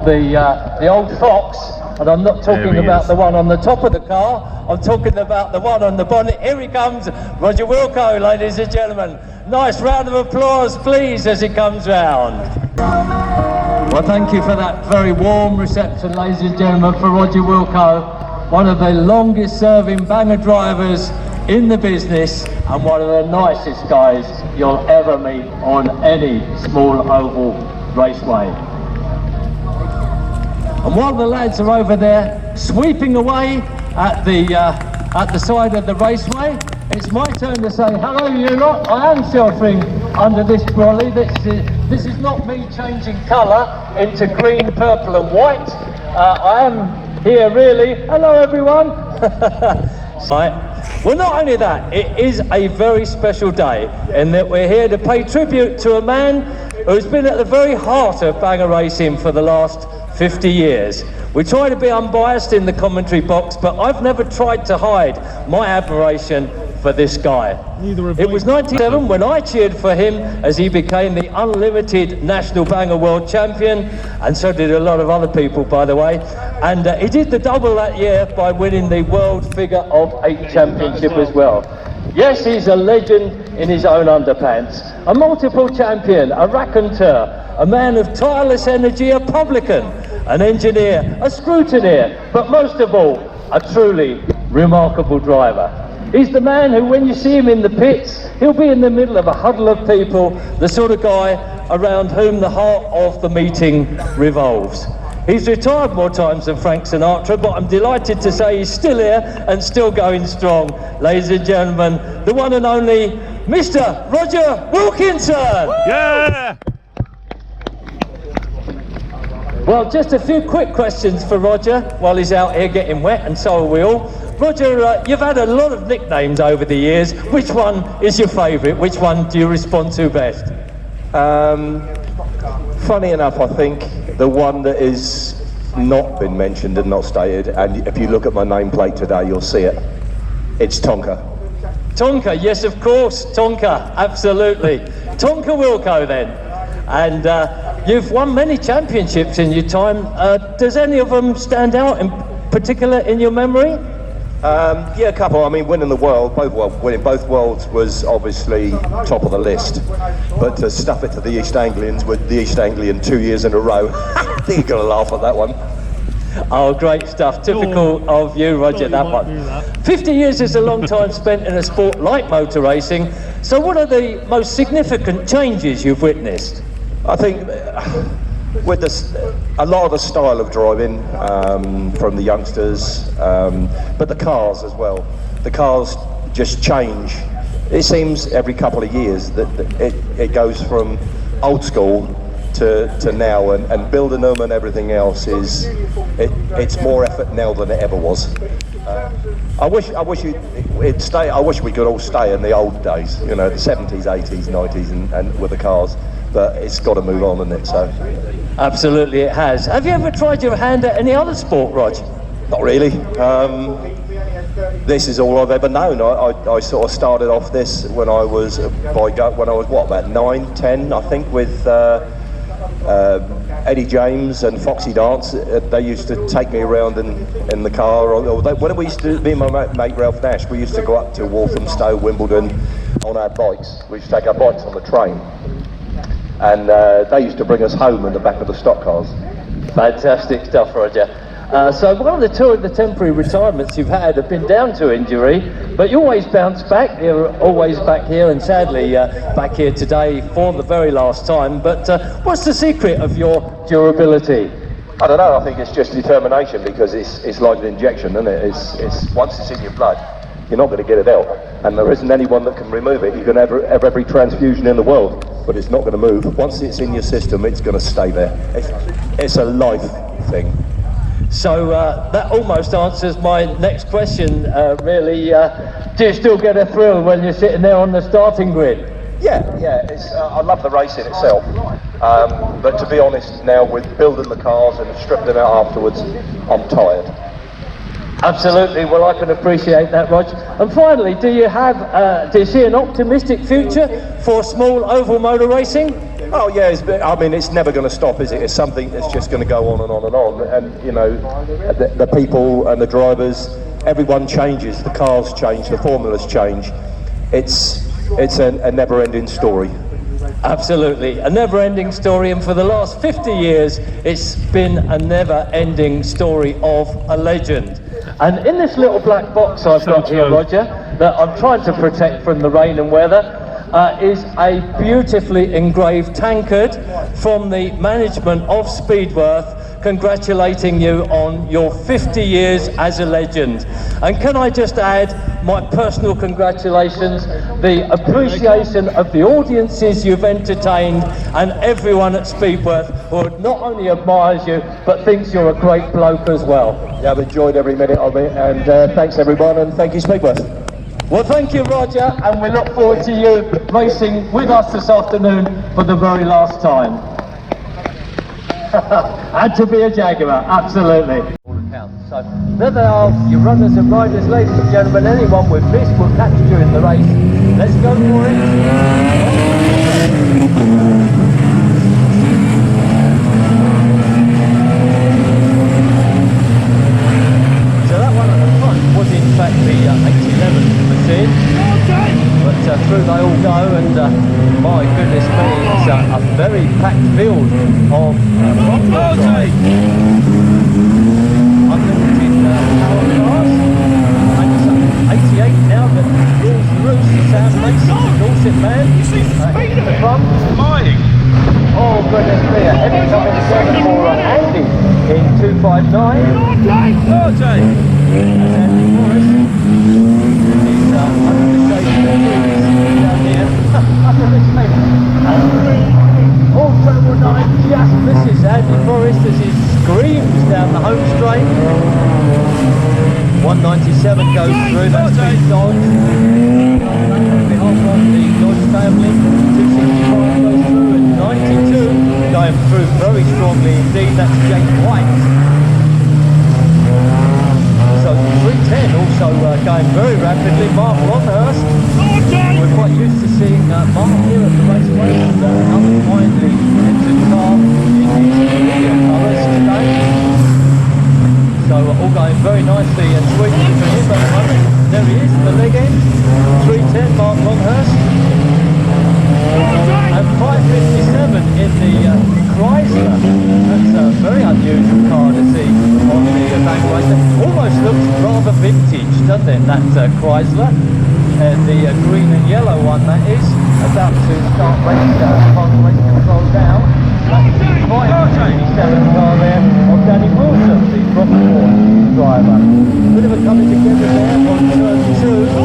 the old Fox, and I'm not talking about the one on the top of the car, I'm talking about the one on the bonnet. Here he comes, Roger Wilko, ladies and gentlemen. Nice round of applause, please, as he comes round. Well, thank you for that very warm reception, ladies and gentlemen, for Roger Wilko, one of the longest serving banger drivers in the business and one of the nicest guys you'll ever meet on any small oval raceway. And while the lads are over there sweeping away at the side of the raceway, it's my turn to say hello, you lot. I am sheltering under this brolly. This is not me changing colour into green, purple and white. I am here really. Hello everyone. Right. Well, not only that, it is a very special day in that we're here to pay tribute to a man who's been at the very heart of banger racing for the last 50 years. We try to be unbiased in the commentary box, but I've never tried to hide my admiration for this guy. It was 1997 when I cheered for him as he became the unlimited national banger world champion, and so did a lot of other people, by the way. And he did the double that year by winning the World Figure of 8 championship as well. Yes, he's a legend in his own underpants, a multiple champion, a raconteur, a man of tireless energy, a publican, an engineer, a scrutineer, but most of all, a truly remarkable driver. He's the man who, when you see him in the pits, he'll be in the middle of a huddle of people, the sort of guy around whom the heart of the meeting revolves. He's retired more times than Frank Sinatra, but I'm delighted to say he's still here and still going strong. Ladies and gentlemen, the one and only Mr. Roger Wilkinson! Yeah! Well, just a few quick questions for Roger while he's out here getting wet, and so are we all. Roger, you've had a lot of nicknames over the years. Which one is your favourite? Which one do you respond to best? Funny enough, I think the one that is not been mentioned and not stated, and if you look at my nameplate today, you'll see it. It's Tonka. Tonka, yes, of course, Tonka, absolutely. Tonka Wilko, then. And you've won many championships in your time. Does any of them stand out in particular in your memory? Yeah, a couple. I mean, winning the world, winning both worlds was obviously top of the list. But to stuff it to the East Anglians with the East Anglian 2 years in a row, I think you're going to laugh at that one. Oh, great stuff. Typical of you, Roger, that one. 50 years is a long time spent in a sport like motor racing. So what are the most significant changes you've witnessed? I think with a lot of the style of driving from the youngsters, but the cars as well. The cars just change. It seems every couple of years that it goes from old school to now, and building them and everything else it's more effort now than it ever was. I wish we could all stay in the old days, you know, the 70s, 80s, 90s, and with the cars. But it's got to move on, isn't it? So, absolutely, it has. Have you ever tried your hand at any other sport, Rog? Not really. This is all I've ever known. I sort of started off this when I was about 9, 10, I think, with Eddie James and Foxy Dance. They used to take me around in the car. When we used to be my mate Ralph Nash, we used to go up to Walthamstow, Wimbledon on our bikes. We used to take our bikes on the train. And they used to bring us home in the back of the stock cars. Fantastic stuff, Roger. So one of the two of the temporary retirements you've had have been down to injury, but you always bounce back. You're always back here, and sadly back here today for the very last time. But what's the secret of your durability? I don't know. I think it's just determination, because it's like an injection, isn't it? It's once it's in your blood, you're not going to get it out, and there isn't anyone that can remove it. You can have every transfusion in the world, but it's not going to move. Once it's in your system, it's going to stay there. It's a life thing. So that almost answers my next question, really. Do you still get a thrill when you're sitting there on the starting grid? Yeah. I love the racing itself, but to be honest, now with building the cars and stripping them out afterwards, I'm tired. Absolutely. Well, I can appreciate that, Rog. And finally, do you see an optimistic future for small oval motor racing? Oh yeah, I mean, it's never going to stop, is it? It's something that's just going to go on and on and on. And you know, the people and the drivers, everyone changes. The cars change, the formulas change. It's a never-ending story. Absolutely, a never-ending story, and for the last 50 years, it's been a never-ending story of a legend. And in this little black box I've got here, Roger, that I'm trying to protect from the rain and weather, is a beautifully engraved tankard from the management of Speedworth, congratulating you on your 50 years as a legend. And can I just add my personal congratulations, the appreciation of the audiences you've entertained and everyone at Speedworth who not only admires you but thinks you're a great bloke as well. Yeah, I've enjoyed every minute of it, and thanks everyone, and thank you Speedworth. Well, thank you, Roger, and we look forward to you racing with us this afternoon for the very last time. Had to be a Jaguar, absolutely. So there they are, your runners and riders, ladies and gentlemen. Anyone with this will catch during the race. Let's go for it. So that one at the front was in fact the 811 machine, but through they all go, and my goodness me, it's a very packed field of unlimited power cars. And it's 88 now that rules the roost. Sam Mason, the Dorset man, in the front. Oh goodness me, a heavy coming together for Andy in 259. That's Andy Morris. He's under the shade of the trees down here. Under the shade. Also will 9 just misses Andy Morris as he screams down the home straight. 197 goes through, that's been Dodge. On behalf of the Dodge family, 265 goes through, and 92 going through very strongly indeed, that's Jake White. So 310 also going very rapidly, Mark Longhurst. We're quite used to seeing Mark here at the raceway, and another finely entered car in his clear colours today. So all going very nicely and sweetly for him at the moment. There he is, the leg end, 310 Mark Longhurst. And 557 in the Chrysler. That's a very unusual car to see on the evaluator. Almost looks rather vintage, doesn't it, that Chrysler? The green and yellow one, that is, about to start race control down. That's the 557 car there of Danny Wilson, the Rockport driver. Bit of a coming together there on turn 2. The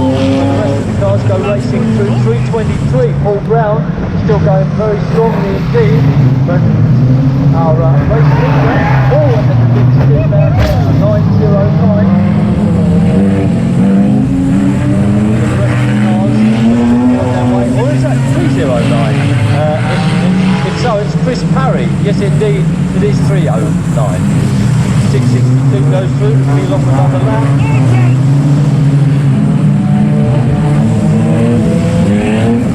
rest of the cars go racing through 323. Paul Brown still going very strongly indeed, but our race leader, all at the big still down there for 909. Or is that 309? So it's Chris Parry. Yes, indeed, it is 309. 662 goes through to peel off another lap.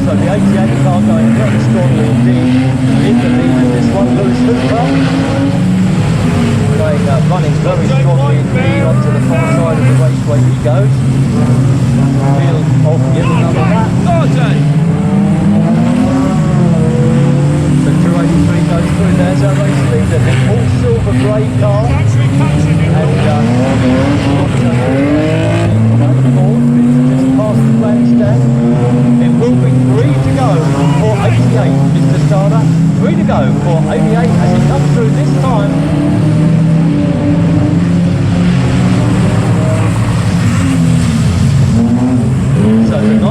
So the 88 car going very strongly indeed. In the lead in this one, Lewis Hooper. Running very strongly indeed onto the far side of the raceway he goes. Peel off yet another lap. The 283 goes through, there's our race leader, the all silver grey car. And just past the grandstand. It will be 3 to go for 88, Mr. Starter. 3 to go for 88 as he comes through this time. So the 92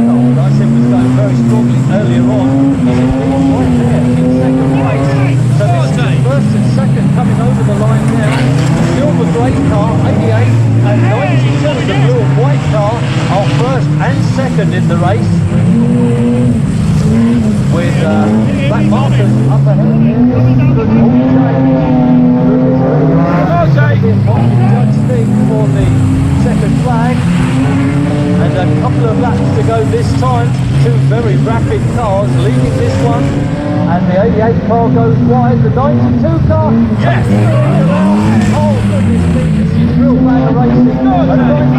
car, I said, was going very strongly earlier on. He's indeed right there in second place. So this is the first and second coming over the line now. The silver grey car, 88, and 92, the blue and white car, are first and second in the race. With Black Marcus up ahead. Good all change. Judge Steve for the very rapid cars leading this one, and the 88 car goes wide, the 92 car takes the lead around. Oh goodness me, this is real bad racing. A 92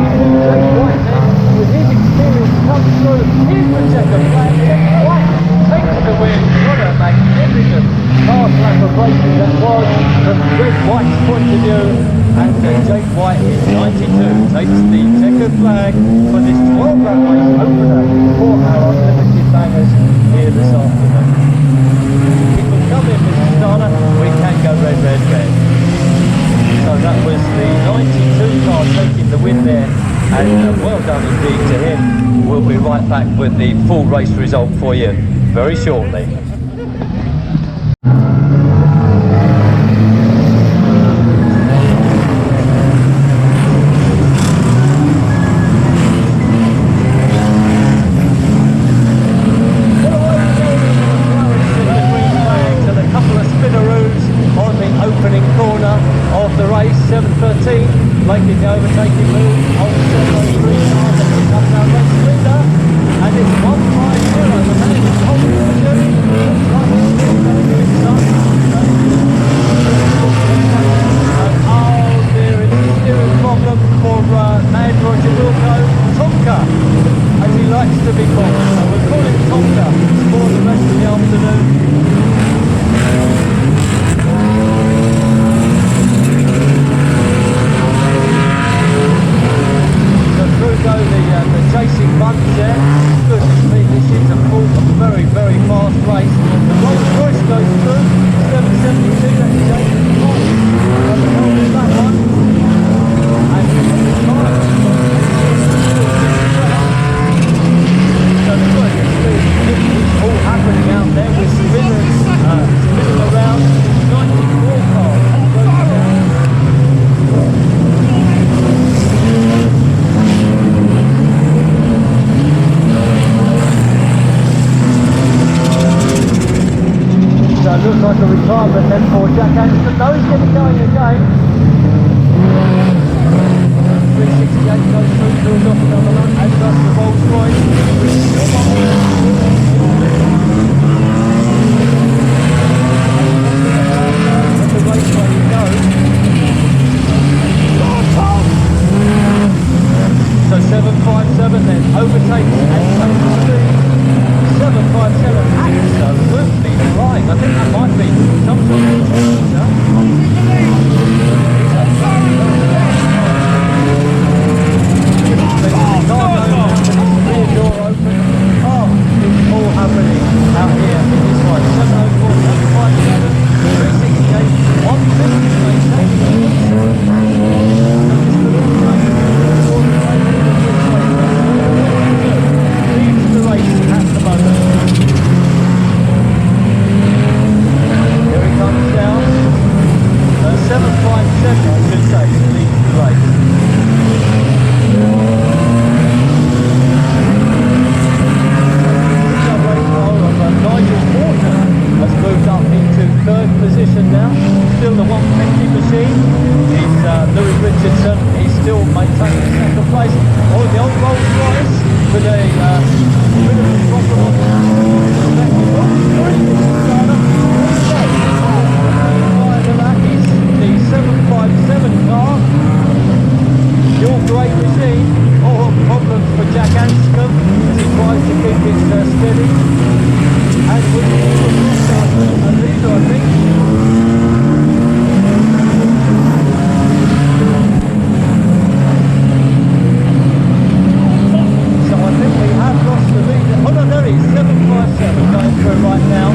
Jake White then, with his experience comes through, here's the checkered flag, Jake White takes the win. What a magnificent last lap of racing that was from Red White's point of view, and Jake White in 92 takes the checkered flag for this 12-lap race opener for our Unlimited Bangers here this afternoon. If we come in, Mr. Starner, we can go red, red, red. So that was the 92 car taking the win there, and well done indeed to him. We'll be right back with the full race result for you very shortly. Making the overtaking move on the 703 car that becomes our race leader, and it's 150. The man is holding the position. Looks like he's still going to do it some. Oh dear, it's a steering problem for Mad Roger Wilko. Tonka, as he likes to be called. So we'll call him Tonka for the rest of the afternoon. The chasing bunch there. Goodness me, this is a very, very fast race. The Rolls Royce goes through, 772, that's Jason Fox. That one. And so it's all happening out there with spinners spinning around. 94 cars broken down. So it looks like a retirement then for Jack Anderson. No, he's getting going again. 368 goes through to his off another run, as does the Rolls Royce. The raceway he goes. So 757 then overtakes and takes the lead. 757 absolutely flying. I think that might be some sort of feature. Rear door open. Oh, it's all happening out here in this one. 704, 757, 368, 150. Leads the race at the moment. Here he comes down. 757, I should say, leads the race. Nigel Porter has moved up into third position now. Still the 150 machine. It's Louis Richardson. He's still maintaining second place. Oh, the old Rolls Royce with a bit of a problem on the 757 car. Your great machine. Oh, problems for Jack Anscombe as he tries to keep it steady. And we a leader, I think. So I think we have lost the leader. Oh no, there he is, 757 going through right now.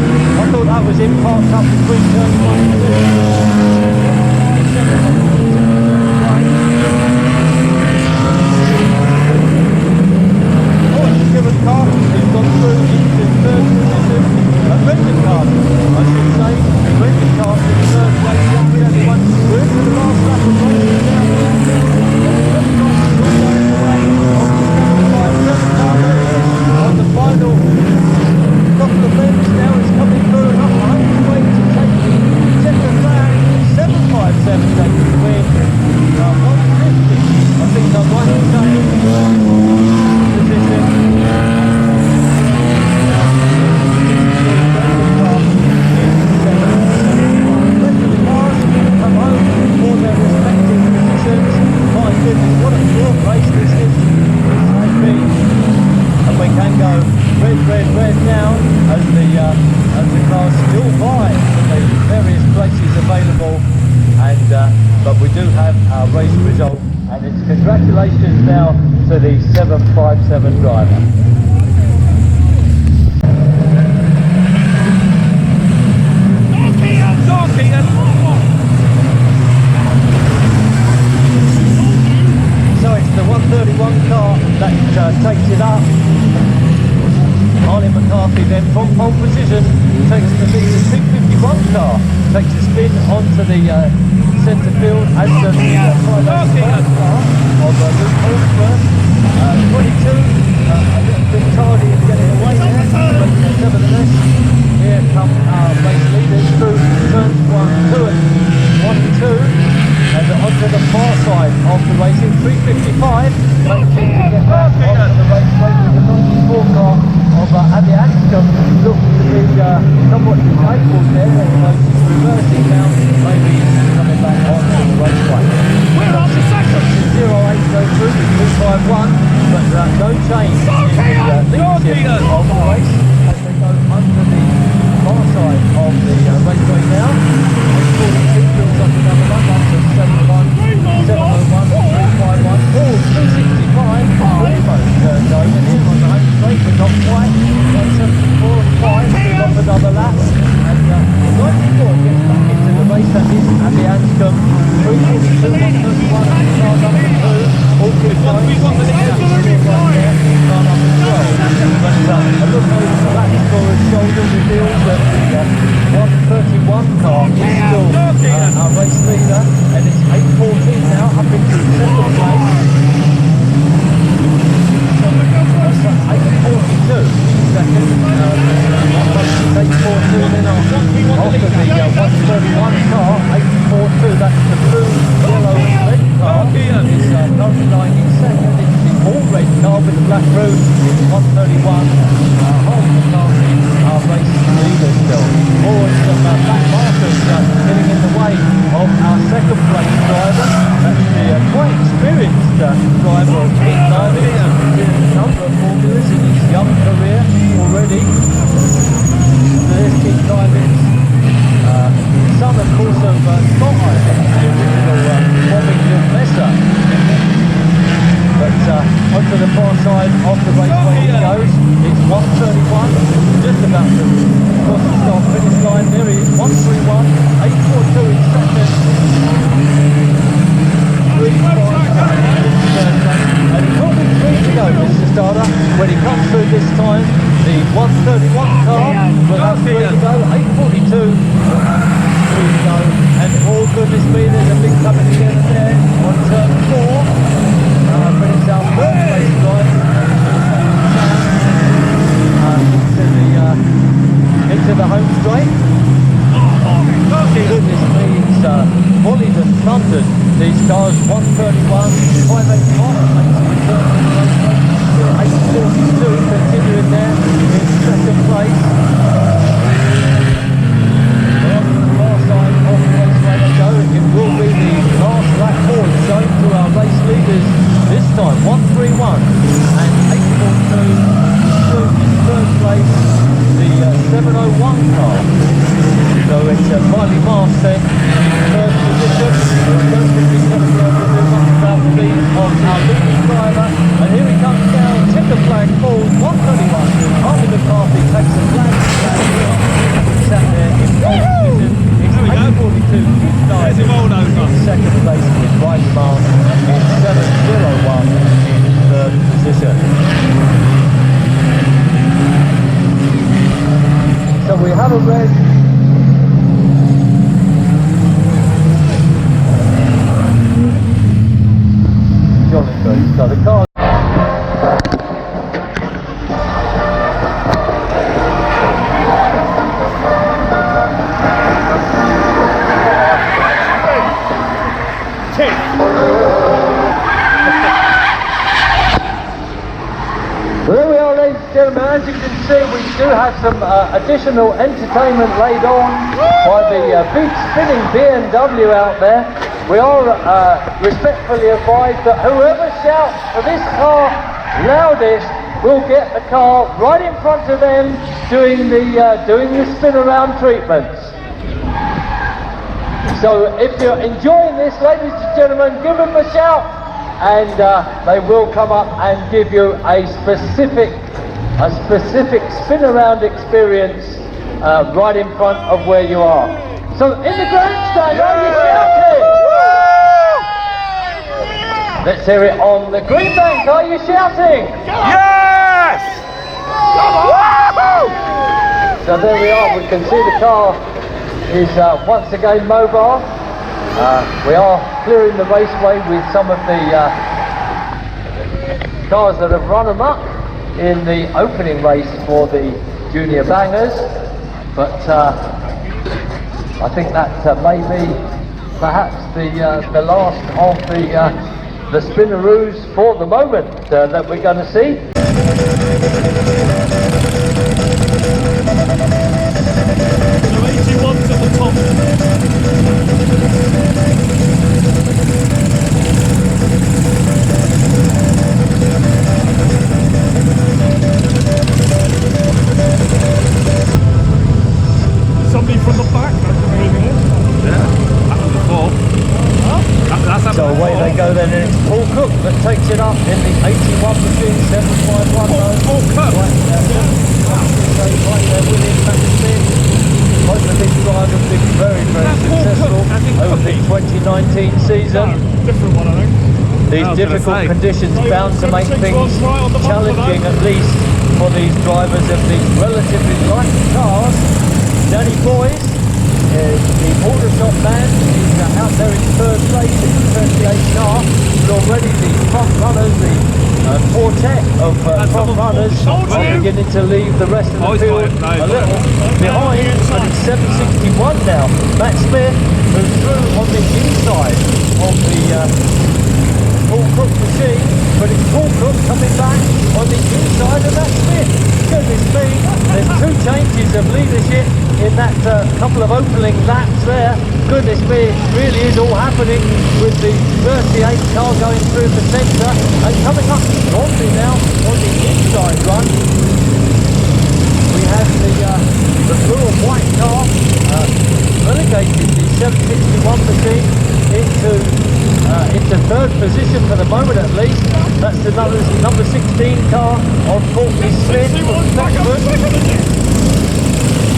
we do have our race result, and it's congratulations now to the 757 driver. So it's the 131 car that takes it up. Arnie McCarthy then from pole position takes the lead. The 251 car takes a spin onto the centre field as the 501 car of Luke Holdsworth. 22, a little bit tardy in getting away there, but nevertheless, here come our race leaders through turns 1, 2 and 1 and 2, and onto the far side of the racing. 355, but to get back onto the raceway with the 94 car of Abby Anscombe looks to be somewhat disabled there, although she's reversing now, maybe coming back onto the raceway. We're on the second! 08 goes through to 251, but no change in the leadership of the race as they go under the far side of the raceway now. 42 builds up another one, up to 71, 701, 351, 265, almost turned over here on the home straight, but not quite. 74 and 5, build up another lap, and 94 gets back into the race. That is Abby Anscombe. 342, 131, and car number 2, all good going. Car number 12. But a look over the back scorer's shoulder reveals that the 131 car is still our race leader, and it's 8:14 now, up into second place. That's 8:42 second. 8:42 then after the 131 car. 8:42, that's the blue, yellow and red car. It's currently lying in second. It's the all red car with the black roof. It's 131. McCarthy, our race leader still. Some back markers getting in the way of our second place driver. That's the quite experienced driver of Pete Diving. He's been in a number of formulas in his young career already. So there's Pete Diving. Son, of course, of Scott Iving, the original Bobbington Messer. But onto the far side of the raceway he goes. It's 131, just about to cross the start finish line. There he is, 131, 842 in second. 3-5, and it will be 3 to go, Mr. Starter, when he comes through this time. The 131 car will have 3 to go, 842. 3 to go, and all goodness me, there's a big coming together there on turn 4. But it's our third place drive into the home straight. Goodness me, it's volleyed and thundered. These cars, 131, 585 makes a return to the raceway. 842 continuing there in second place. On the far side of the raceway they go. It will be the last lap forward shown to our race leaders. This time, 131 and 842, in third place, the 701 car. So it's Miley Mast then in third position. Don't think he's going to be able to do much about the lead of our leading driver. And here he comes down, ticker flag falls, 131. Arnie McCarthy takes the flag. Sat there in pole position. It's 842. In second place with Miley Mast in 701 in third position. So we have a red. So the car. So there we are, ladies and gentlemen. As you can see, we do have some additional entertainment laid on by the big spinning BMW out there. We are respectfully advised that whoever shouts for this car loudest will get the car right in front of them doing the spin around treatments. So if you're enjoying this, ladies and gentlemen, give them a shout, and they will come up and give you a specific spin around experience right in front of where you are. So in the grandstand, are you shouting? Let's hear it on the green bank, are you shouting? Yes! So there we are, we can see the car is once again mobile. We are clearing the raceway with some of the cars that have run amok in the opening race for the Junior Bangers, but I think that may be perhaps the last of the spinneroos for the moment that we're going to see. So 81's at the top. Somebody from the back, that's amazing. Yeah, happened before. That's happened So away before. they go then, and it's Paul Cook that takes it up in the 81 machine, 751. Paul Cook. Right there with him, Matt Smith. Both of these drivers have been very, very successful over the 2019 season. No, different one, I think. These difficult conditions bound to make things challenging, at least for these drivers of these relatively light cars. Danny Boyce, the Aldershot man, is out there in third place in the 38 car, but already the front runners, the quartet of front runners are beginning to leave the rest of the field a little behind, but it's 761 now. Matt Smith moves through on the inside of the Paul Cook machine, but it's Paul Cook coming back on the inside of Matt Smith. Goodness me, there's two changes of leadership in that couple of opening laps there. Goodness me, it really is all happening with the 38 car going through the centre and coming up strongly now on the inside run. We have the blue and white car relegated the 761 machine into third position for the moment at least. That's the number 16 car of Courtney Smith from Beckford.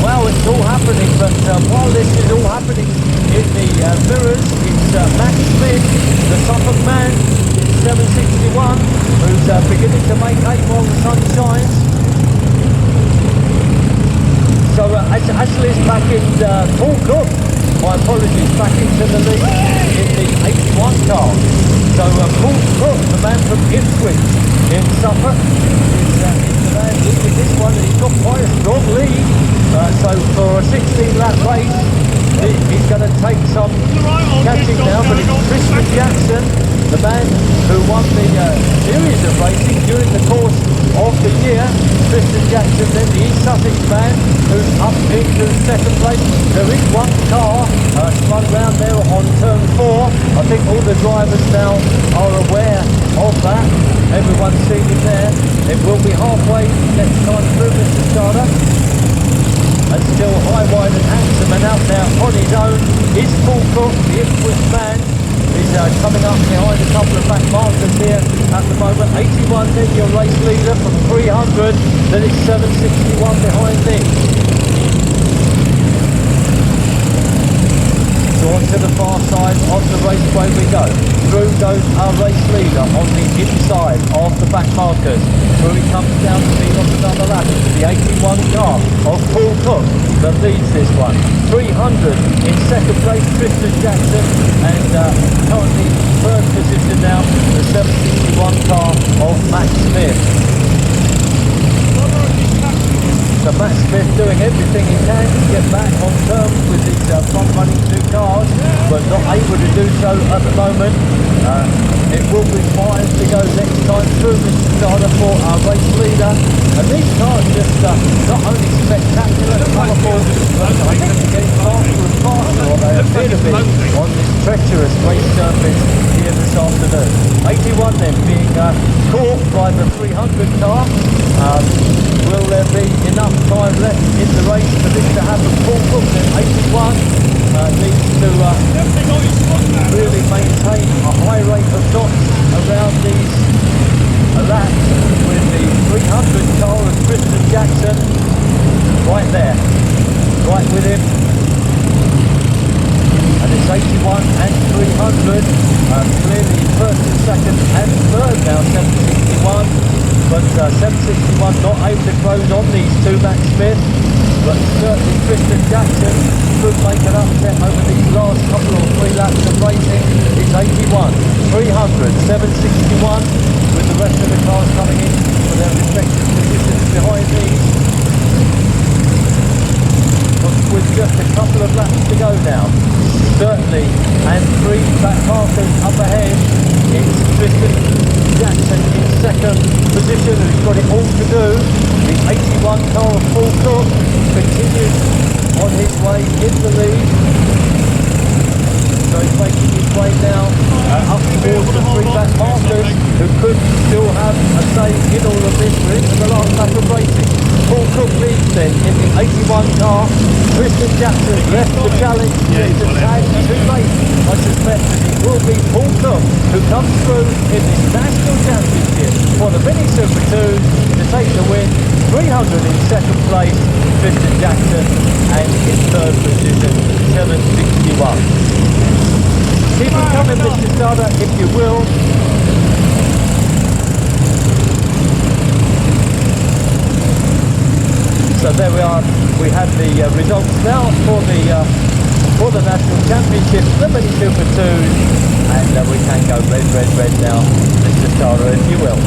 Well, it's all happening, but while this is all happening in the mirrors, it's Matt Smith, the Suffolk man, in 761, who's beginning to make hay while the sun shines. So Ashley's back in Paul Cook, my apologies, back into the lead in the 81 car. So Paul Cook, the man from Ipswich in Suffolk, is the man leading this one, and he's got quite a strong lead. So for a 16-lap race, he's going to take some catching now, but it's Tristan Jackson, the man who won the series of racing during the course of the year. Tristan Jackson, then the East Sussex man, who's up into second place. There is one car spun round there on turn 4. I think all the drivers now are aware of that. Everyone's seen it there. It will be halfway next time through, Mr. Starter. And still high, wide and handsome, and out there on his own is Paul Cook, the Ipswich man. He's coming up behind a couple of back markers here at the moment. 81 then your race leader from 300, then it's 761 behind me. So on to the far side of the raceway we go. Through goes our race leader on the inside of the back markers. Through he comes down to the off another lap. It's the 81 car of Paul Cook that leads this one. 300 in second place, Tristan Jackson, and currently third position now, the 761 car of Matt Smith. So Matt Smith doing everything he can to get back on terms with these front-running two cars, but not able to do so at the moment. It will be 5 to go next time through, Mr. Starter, for our race leader. And these cars just not only spectacular and colourful, but I think they're getting faster and faster, or they appear to be on this treacherous race surface here this afternoon. 81 then being caught by the 300 car. Will there be enough time left in the race for this to happen? Paul Cook then, 81, needs to really maintain a high rate of knots around these laps with the 300 car of Tristan Jackson right there, right with him. And it's 81 and 300, clearly first and second and third now, 761. But 761 not able to close on these two, Matt Smith. But certainly Tristan Jackson could make an upset over these last couple or three laps of racing. It's 81, 300, 761 with the rest of the cars coming in for their respective positions behind these. But with just a couple of laps to go now, certainly, and three back markers up ahead, it's Tristan Jackson in second position, who's got it all to do. The 81 car of Paul Cook continues on his way in the lead. So he's making his way now up towards the three back markers, who could still have a say in all of this. We're into the last lap of racing. Paul Cook leads then in the 81 car. Tristan Jackson left the challenge, just a tag too late. I suspect that it will be Paul Cook who comes through in this national championship for the Mini Super 2s to take the win. 300 in second place, Tristan Jackson, and in third position, 761. Keep it coming, Mr. Starter, if you will. So there we are. We have the results now for the national championship, the Mini Super 2s, and we can go red now, Mr. Starter, if you will.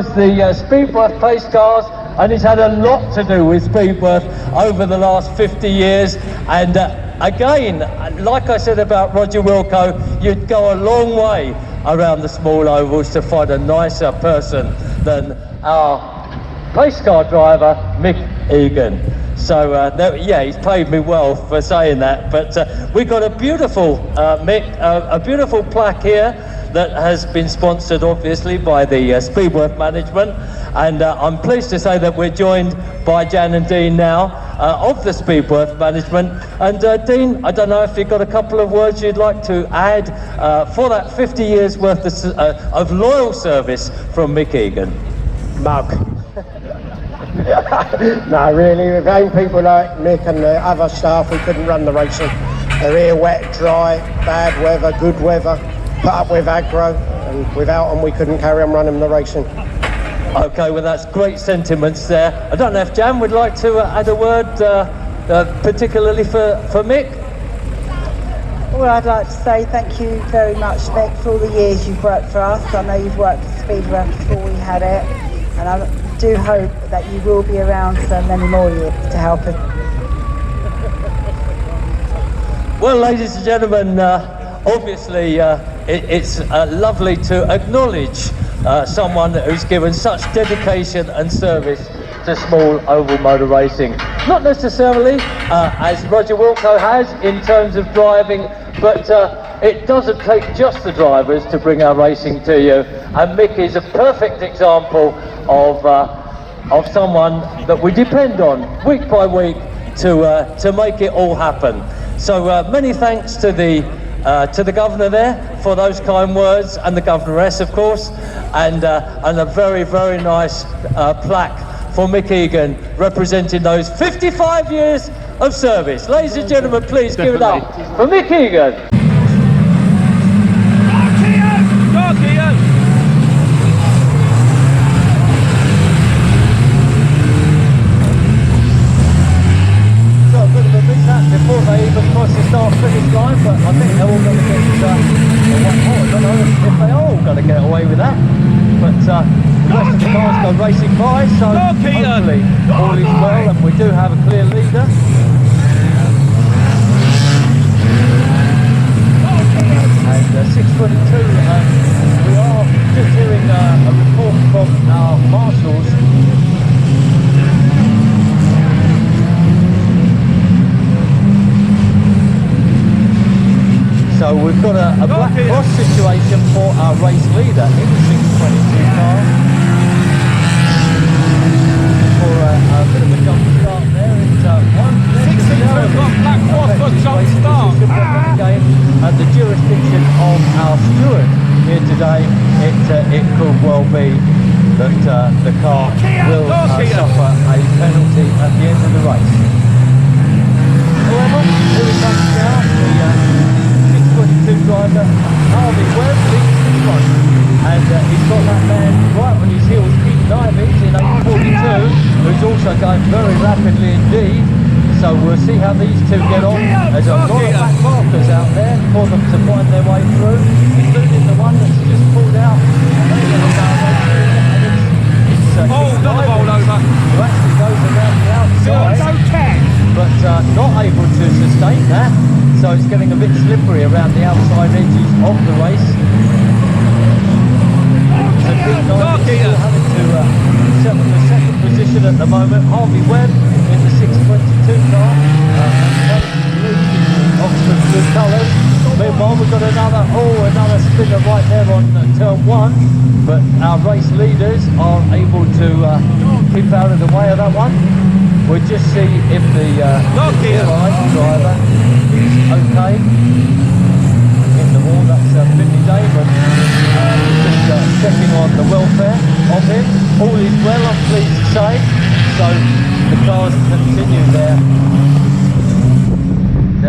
drives the Speedworth pace cars, and he's had a lot to do with Speedworth over the last 50 years. And again, like I said about Roger Wilko, you'd go a long way around the small ovals to find a nicer person than our pace car driver, Mick Egan. So yeah, he's paid me well for saying that. But we got a beautiful Mick, a beautiful plaque here that has been sponsored obviously by the Speedworth management, and I'm pleased to say that we're joined by Jan and Dean now of the Speedworth management. And Dean, I don't know if you've got a couple of words you'd like to add for that 50 years worth of loyal service from Mick Egan. Mug. No, really, without people like Mick and the other staff, we couldn't run the racing. They're here wet, dry, bad weather, good weather, put up with aggro, and without them we couldn't carry on running the racing. Okay, well that's great sentiments there. I don't know if Jan would like to add a word, particularly for Mick? Well, I'd like to say thank you very much, Mick, for all the years you've worked for us. I know you've worked for Speedworth before we had it, and I do hope that you will be around for many more years to help us. Well, ladies and gentlemen, obviously it's lovely to acknowledge someone who's given such dedication and service to small oval motor racing. Not necessarily as Roger Wilko has in terms of driving, but it doesn't take just the drivers to bring our racing to you, and Mick is a perfect example of someone that we depend on week by week to make it all happen. So many thanks to the governor there for those kind words, and the governoress of course, and a very, very nice plaque for Mick Egan representing those 55 years of service. Ladies and gentlemen, please give it up for Mick Egan. Before they even cross the start-finish line, but I think they're all going to get I don't know if they are all going to get away with that, but the rest of the cars go racing by, so hopefully all is well, and we do have a clear leader. And 622, we are just hearing a report from our marshals. So we've got a black cross situation for our race leader in the 622 car. For a bit of a jump start there. It's 622 got black cross for jump start. Again, at the jurisdiction of our steward here today, it could well be that the car will suffer a penalty at the end of the race. However, here it comes now. The 622 driver, Harvey Weld, leads the front, and he's got that man right on his heels, Pete Divings in 842, who's also going very rapidly indeed. So we'll see how these two get on. There's a lot of back markers out there for them to find their way through, including the one that's just pulled out. Another roll over. Who actually goes around the outside, but not able to sustain that. So it's getting a bit slippery around the outside edges of the race. So Pete Divings still having to settle the second position at the moment. Harvey Webb in the 622 car, Oxford blue colours. Meanwhile, we've got another spinner right there on turn one, but our race leaders are able to keep out of the way of that one. We'll just see if the driver is okay in the wall. That's Finley Damon, just checking on the welfare of him. All is well, I'm pleased to say. So the cars continue their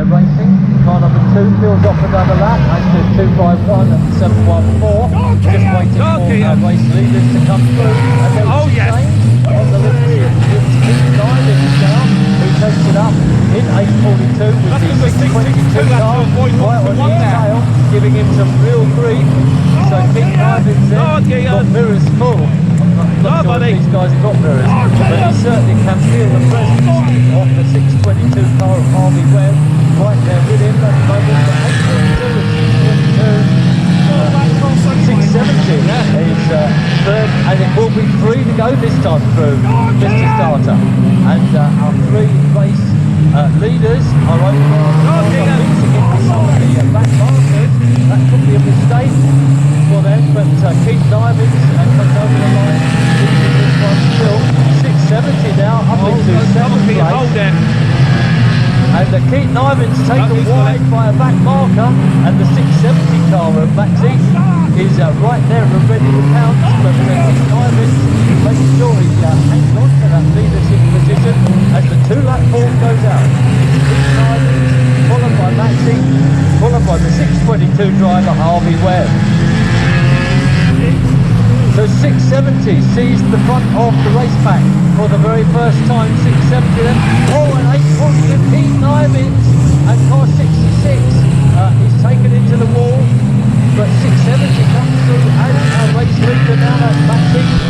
racing. Car number 2 fills off another lap, as do 251 and 714. Just waiting for our race leaders to come through. And then on the left, it's Pete Divings now, who takes it up in 842 with the 622 car right on his tail, giving him some real grief. So Pete Divings there, got mirrors full not sure if these guys drop mirrors, but he certainly can feel the presence of the 622 car of Harvey Webb right there with him at the moment. 670 is third, and it will be 3 to go this time through Mr. Starter. And our 3 race leaders are over there mixing in with some of the back markers. That could be a mistake for them, but Keith Divings comes over the line. This one still 670 now, up into 7th place. And Keith Divings taken wide by a back marker, and the 670 car of Max Eaton is right there and ready to pounce, but Keith Divings making sure he hangs on to that leadership position as the 2-lap form goes out. It's Keith Divings, followed by Max Eaton, followed by the 622 driver Harvey Webb. So 670 sees the front of the race pack for the very first time. 670 then. Oh, and 8 points with Keith Divings, and car 66 is taken into the wall, but 670 comes through as a race leader now. That's Max Eaton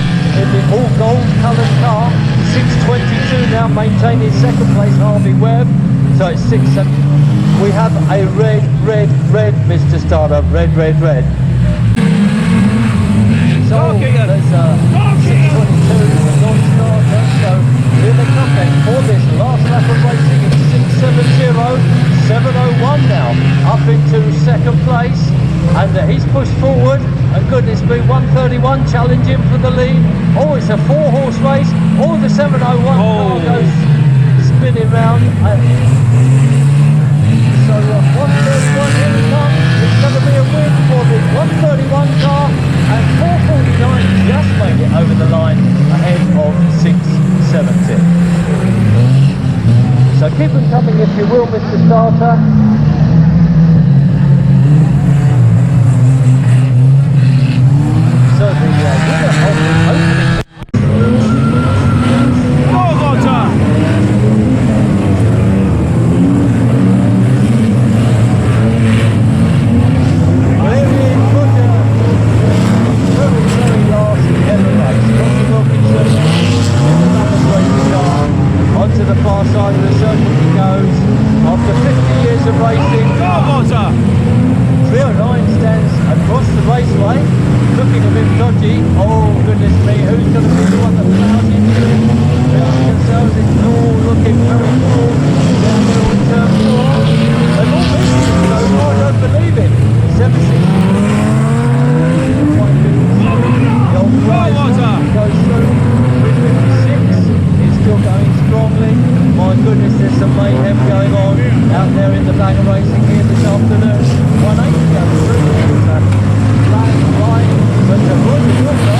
in the all gold coloured car. 622 now maintaining 2nd place Harvey Webb. So it's 670. We have a red, Mr. Starter, red. So there's 622 non-starter, so here they come then for this last lap of racing. It's 670, 701 now, up into 2nd place, and he's pushed forward, and goodness me, 131 challenging for the lead. Oh, it's a 4-horse race. Oh, the 701 car goes spinning round. So 131, here we come. It's going to be a win for the 131 car, and 449 just made it over the line ahead of 670. So keep them coming if you will, Mr. Starter. So the winner of the opening. Onto the far side of the circuit he goes. After 50 years of racing, 309 stands across the raceway, looking a bit dodgy. Oh goodness me, who's going to be the one that plows into it? Themselves, it's all looking very cool. Down there on turn 4. They've all been so far, I don't believe it. 76. The old prize goes through. 356 is still going strongly. My goodness, there's some mayhem going on out there in the bag of racing here this afternoon. 180 goes through. Flag line, but the Roger Wilko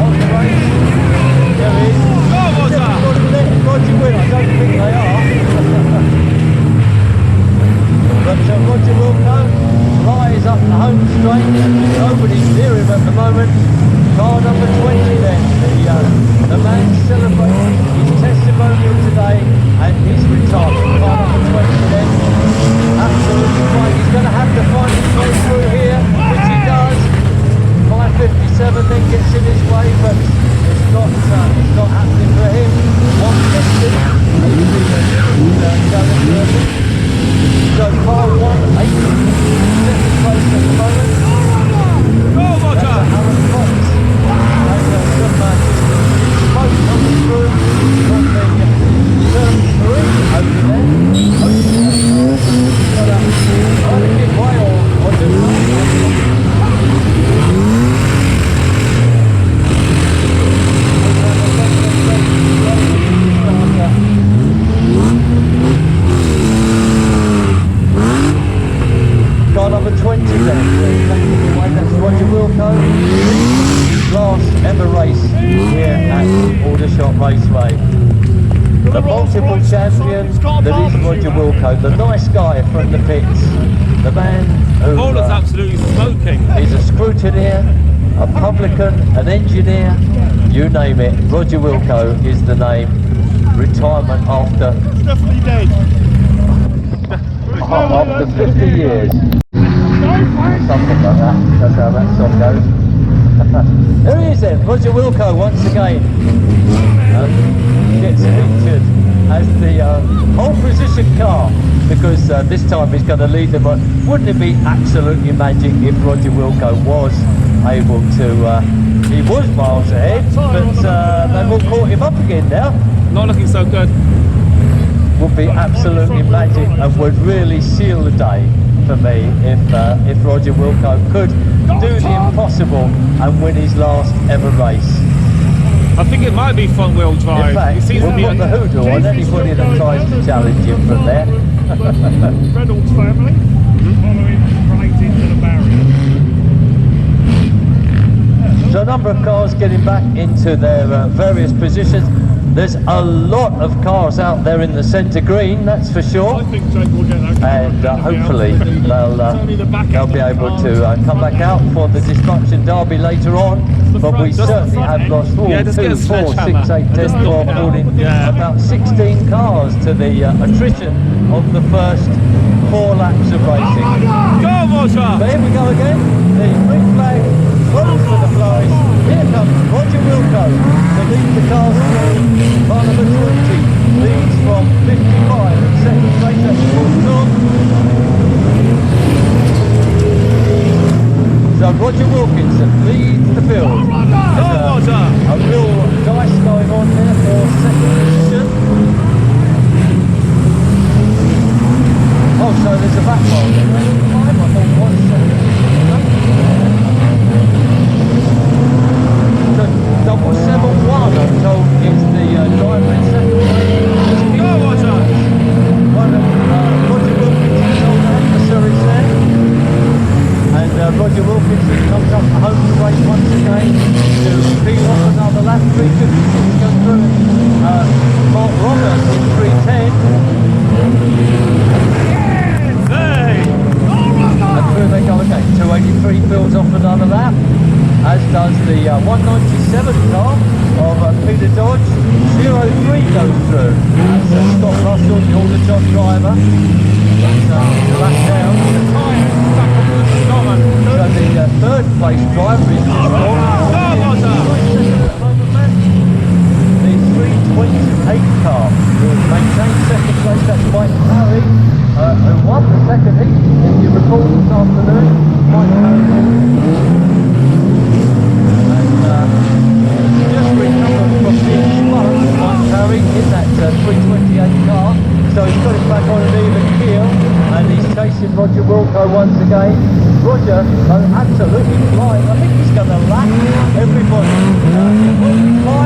on the race. There he is. Roger win. I don't think they are. But Roger Wilko flies up the home straight. Nobody's near him at the moment. Car number 20 then. The man celebrating his testimonial today and his retirement. Car number 20 then. Absolutely fine. He's going to have to find his way through here, which he does. 557 then gets in his way, but it's not happening for him. 150. So car 180. Second place at the moment. That's Alan Fox. And good man. Smoke coming through from the turn 3 over there. Either give way or do something. Car number 20 then. That's Roger Wilko. Last ever race here at Aldershot Raceway. The multiple champion that is Roger Wilko, the nice guy from the pits, the man who absolutely smoking. is a scrutineer, a publican, an engineer, you name it. Roger Wilko is the name. Retirement after Definitely dead. after 50 years. Something like that. That's how that song goes. There he is then, Roger Wilko once again. Gets featured as the whole position car, because this time he's going to lead them on. Wouldn't it be absolutely magic if Roger Wilko was able to, he was miles ahead, but they've all caught him up again now. Not looking so good. Would be absolutely magic and would really seal the day for me if Roger Wilko could do the impossible and win his last ever race. I think it might be front wheel drive. In fact, It seems we'll to be put the hoodoo on anybody that tries to challenge him from there. Reynolds family following right into the barrier. So a number of cars getting back into their various positions. There's a lot of cars out there in the centre green, that's for sure. I think Jake will get that. And hopefully they'll be able to come back out for the Destruction Derby later on. But we certainly have lost 2, 4, 6, 8, 10, 12, 14, about 16 cars to the attrition of the first 4 laps of racing. Go on, Roger! But here we go again, the green flag runs for the flies. Here comes Roger Wilko to lead the cars through. Parliament 20 leads from 55 and second place at Wilko. So Roger Wilkinson leads the field. There's a real dice going on there for second position. Oh, so there's a back bar there. I thought 1 second. So 771, I'm told, is the driver in second place. Go, Roger! Roger Wilkinson's old adversaries there. And Roger Wilkinson comes up home to race once again to peel off another lap. 356 goes through. Mark Roberts in 310. And through they go again. 283 peels off another lap, as does the 197 car of Peter Dodge. 03 goes through. That's Scott Russell, the Alderton driver. That's the lap down. So the third place driver is just gone. The 328 car will maintain second place. That's Mike Parry, who won the second heat, if you recall, this afternoon. Mike Parry. And just recovered from being spun, Mike Parry, in that 328 car. So he's got it back on an even keel, and he's chasing Roger Wilko once again. Roger, absolutely flying. I think he's going to lap everybody. 5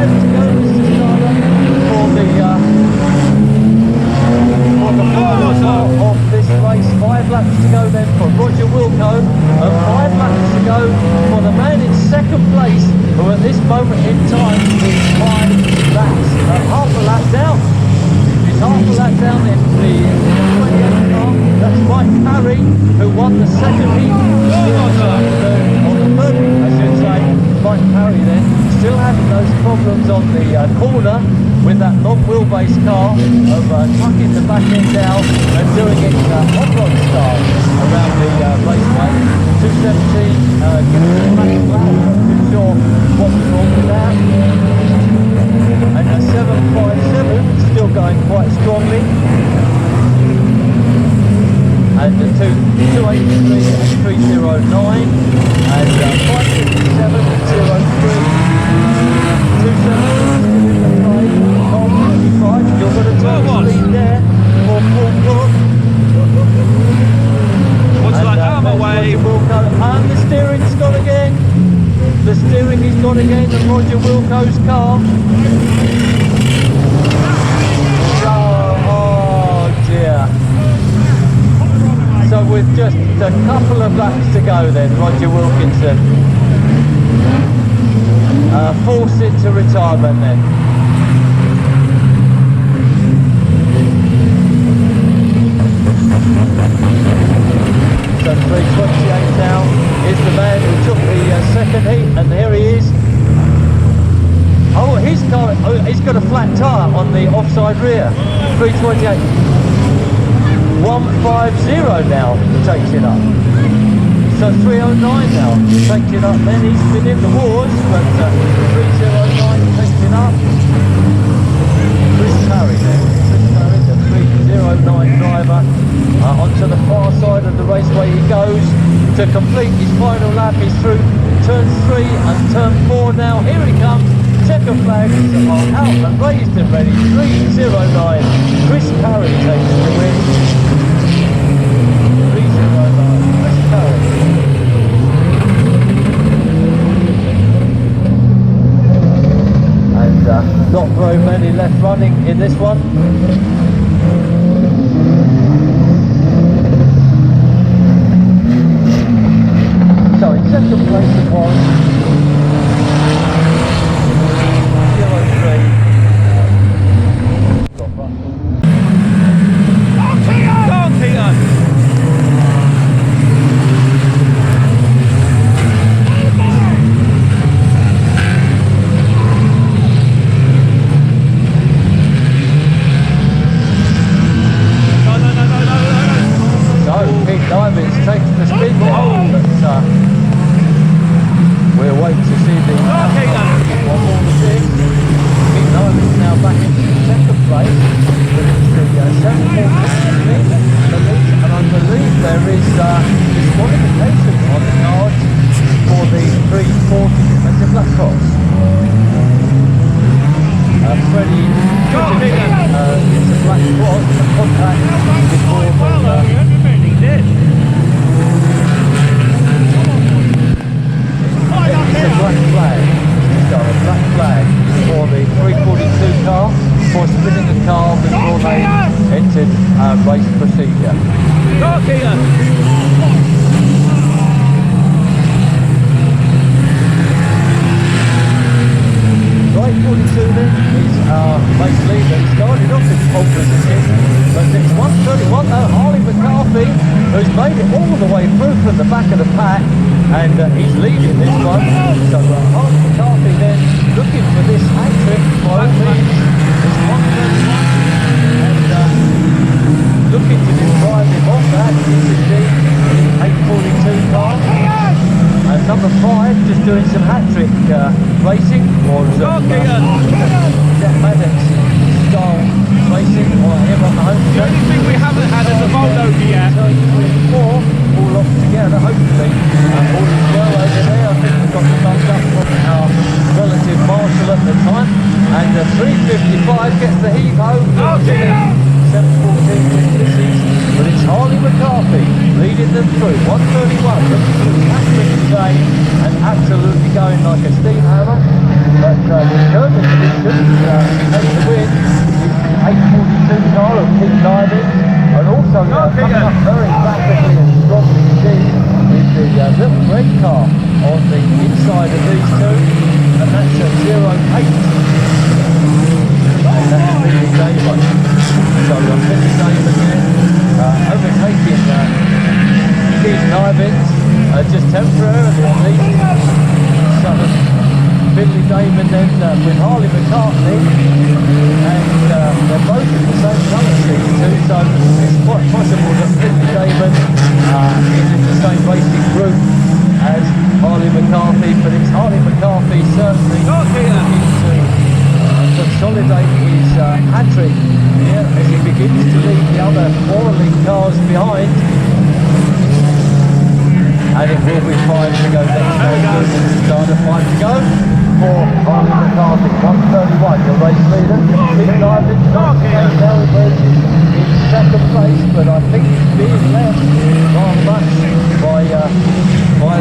to go, Mr. Starter, for the final part of this race. 5 laps to go then for Roger Wilko, and 5 laps to go for the man in second place, who at this moment in time is 5 laps, half a lap down. Half a lap down in the 28th car. That's Mike Parry, who won the second heat. On the third heat, I should say. Mike Parry then, still having those problems on the corner with that long wheelbase car of tucking the back end down and doing it off-road style around the raceway. 217, giving it a flash flat, not too sure what was wrong with that. And a 757 still going quite strongly. And the 283 and 309 and 557 and 03. 270 you're going to turn the lead there for Paul Brook. What's like out of my way? And the steering's gone again. The steering is gone again on Roger Wilko's car. Oh dear. So with just a couple of laps to go then, Roger Wilkinson forced into retirement then. So 328 now is the man who took the second heat, and here he is. Oh, his car, he's got a flat tyre on the offside rear. 328. 150 now takes it up. So 309 now, takes it up then. He's been in the wars, but 309 takes it up. Chris Parry then. Chris Parry, the 309 driver. Onto the far side of the raceway he goes to complete his final lap. He's through turn 3 and turn 4 now. Here he comes. Checker flags are out and raised and ready. 309. Chris Parry takes the win. 309. Chris Parry. And not very many left running in this one. So in second place it was 03. Go on, Keegan! So Pete Diamond's taking the spin now, but we'll wait to see the outcome of all the things. Pete Diamond's now back into second place, but it's the 740 and I believe there is disqualification on the cards for the 340 defensive black cross. Freddie it's a black cross, a contact before He did. it's a black flag. So a black flag for the 342 car for spinning the car before they entered race procedure. Go on, Keegan! Right 42 then is our race leader. He started off in pole position, but it's 131 now. Harley McCarthy, who's made it all the way through from the back of the pack, and he's leading this one. So Harley McCarthy then looking for this hat-trick by all means. It's 131 and looking to deprive him of that is indeed the 842 car. And number 5 just doing some hat-trick racing, or Jeff Maddox style racing on him on the home The only thing we haven't had is a Volvo yet. So 3 and 4 all off together, hopefully. All is well over there. I think we've got the thumbs up from our relative marshal at the time. And 355 gets the heave-ho. 714 but it's Harley McCarthy leading them through. 131 looking through hat-trick today and absolutely going like a steam hammer. But determined that he should take the win. It's the 842 car of Pete Diamond, and also coming up very rapidly and strongly indeed is the little red car on the inside of these two, and that's a 08. And that's Billy Damon. So Billy Damon there overtaking Keith Nivens just temporarily at least. So Billy Damon then with Harley McCartney, and they're both in the same colour scheme too, so it's quite possible that Billy Damon is in the same racing group as Harley McCarthy, but it's Harley McCarthy certainly looking to consolidate his hat-trick here as he begins to leave the other quarrelling cars behind. And it will be 5 to go next time. Start of 5 to go for Harley McCarthy. 131, your race leader. Pete Diamond not now in second place, but I think he's being left rather much by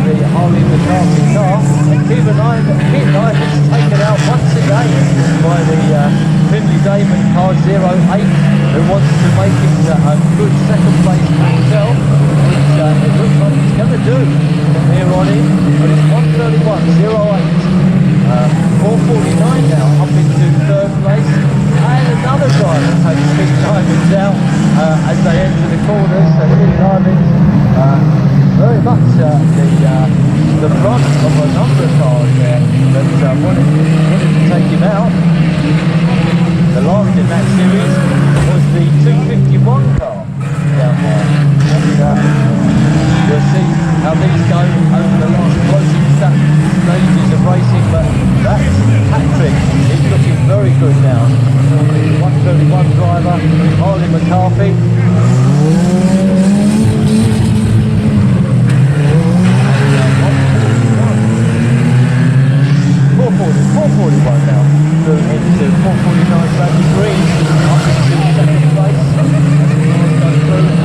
the Harley McCarthy car. And Pete Diamond's taken out once again by the Finley Damon car 08, who wants to make it a good second place for himself, which it looks like he's going to do from here on in. But it's 131.08. 449 now up into third place, and another driver takes Pete Diamond out as they enter the corners. So Pete Diamond very much the front of a number of cars there that wanted to take him out. The last in that series was the 251 car down there, and you'll see how these driver, Harley McCarthy. 441 now, through into 449 Randy Green, up into second place,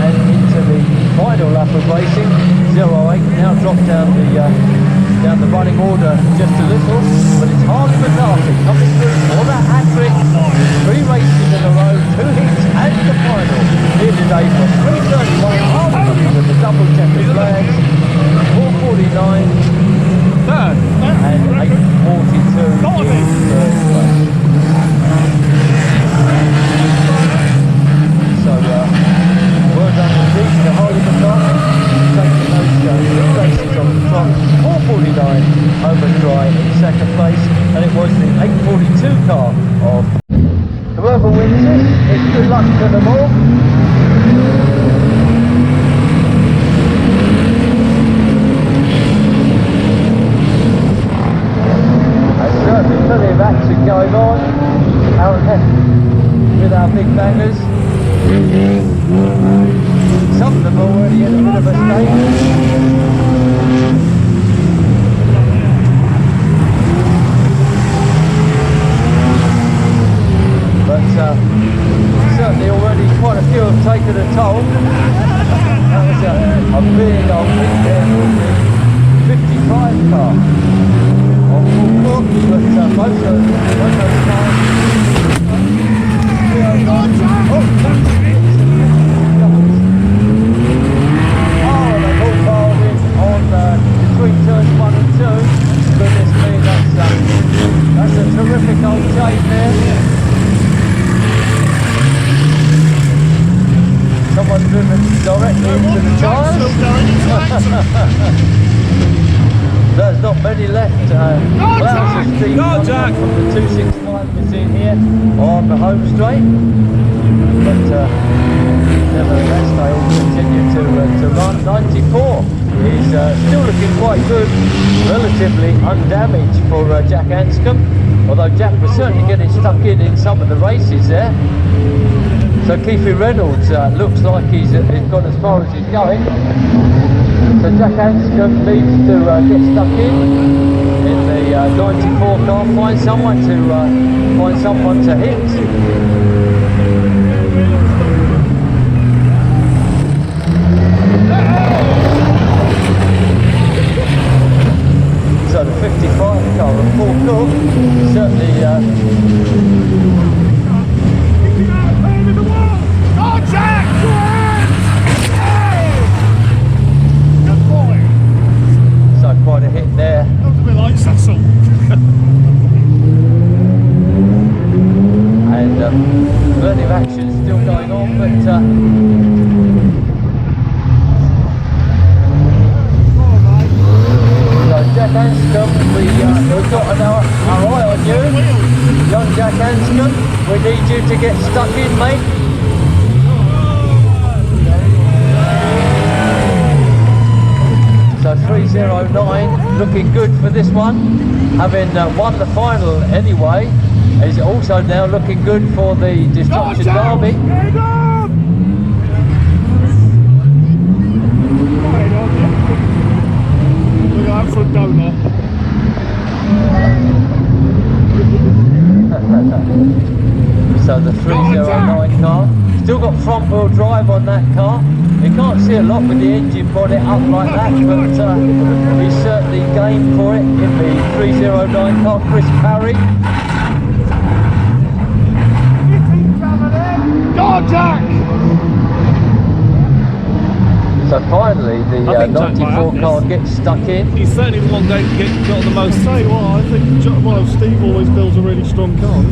and into the final lap of racing. 08 now dropped down the running order just a little, but it's Harley McCarthy coming through for that hat-trick. 3 races in a row, 2 hits and the final here today from 331 with the double checkered flags, 449 third. and 842 in third place. So well done indeed to Harley McCarthy, taking those races on the trot. 449 over dry in second place, and it was the 842 car of whoever wins it. It's good luck to them all. Certainly plenty of action going on out there with our big bangers. Some of them already in a bit of a state. But certainly already quite a few have taken a toll. That was a big old big 55 car. On full court, but most of those cars. Oh, they've all piled in on between turns 1 and 2. Goodness me, that's a terrific old shape there. Someone's driven directly into the tyres. There's not many left. Clouds of steam coming up from the 265 was in here on the home straight. But nevertheless, they all continue to run. 94 is still looking quite good, relatively undamaged for Jack Anscombe. Although Jack was certainly getting stuck in some of the races there. So Keithy Reynolds looks like he's gone as far as he's going. So Jack Anscombe needs to get stuck in the 94 car, find someone to hit. So the 55 car of Paul Cook certainly quite a hit there. That was a bit like Cecil. And plenty of action still going on, but so Jack Anscombe, we've got our eye on you, young Jack Anscombe. We need you to get stuck in, mate. So 309 looking good for this one, having won the final anyway. Is also now looking good for the Destruction Derby. Look at that front donor. So the 309 car, still got front wheel drive on that car. You can't see a lot with the engine bonnet up like that, but he's certainly game for it in the 309 car. Chris Parry. Go Jack! So finally the 94 car gets stuck in. He's certainly the one that got the most. I'll tell you what, I think Steve always builds a really strong car.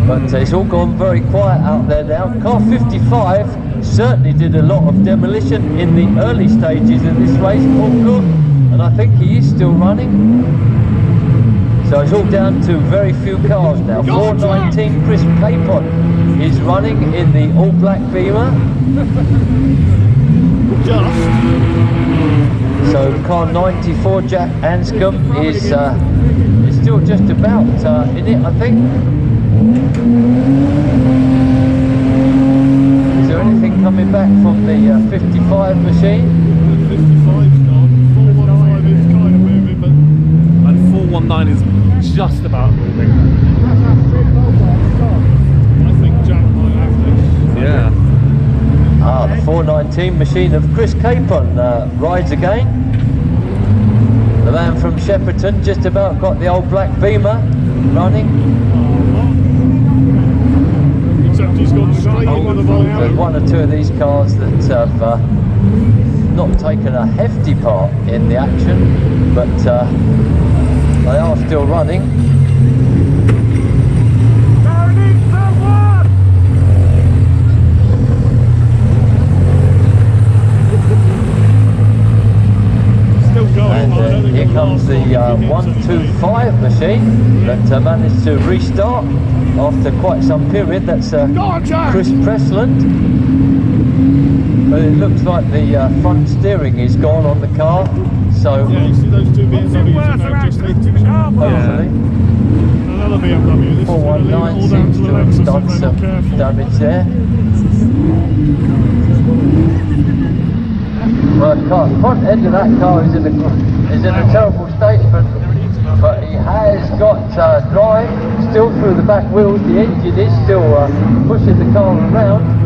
But it's all gone very quiet out there now. Car 55 certainly did a lot of demolition in the early stages of this race, Paul Cook, and I think he is still running. So it's all down to very few cars now. 419 Chris Capon is running in the all black Beamer. So car 94 Jack Anscombe is still just about in it, I think. 55 machine. 55's gone. 415 is kind of moving, but. And 419 is just about moving. I think Jack might have this. Yeah. Ah, the 419 machine of Chris Capon rides again. The man from Shepperton just about got the old black Beamer running. Except he's gone straight into the Volvo. There's one or two of these cars that have not taken a hefty part in the action, but they are still running. And here comes the 125 machine that managed to restart after quite some period. That's Chris Pressland. But it looks like the front steering is gone on the car, so yeah, you see those two BMWs now just hitting each other. hopefully Another BMW. This 419 seems to have done some damage there. Well, the front end of that car is in a terrible state, but he has got drive still through the back wheels. The engine is still pushing the car around.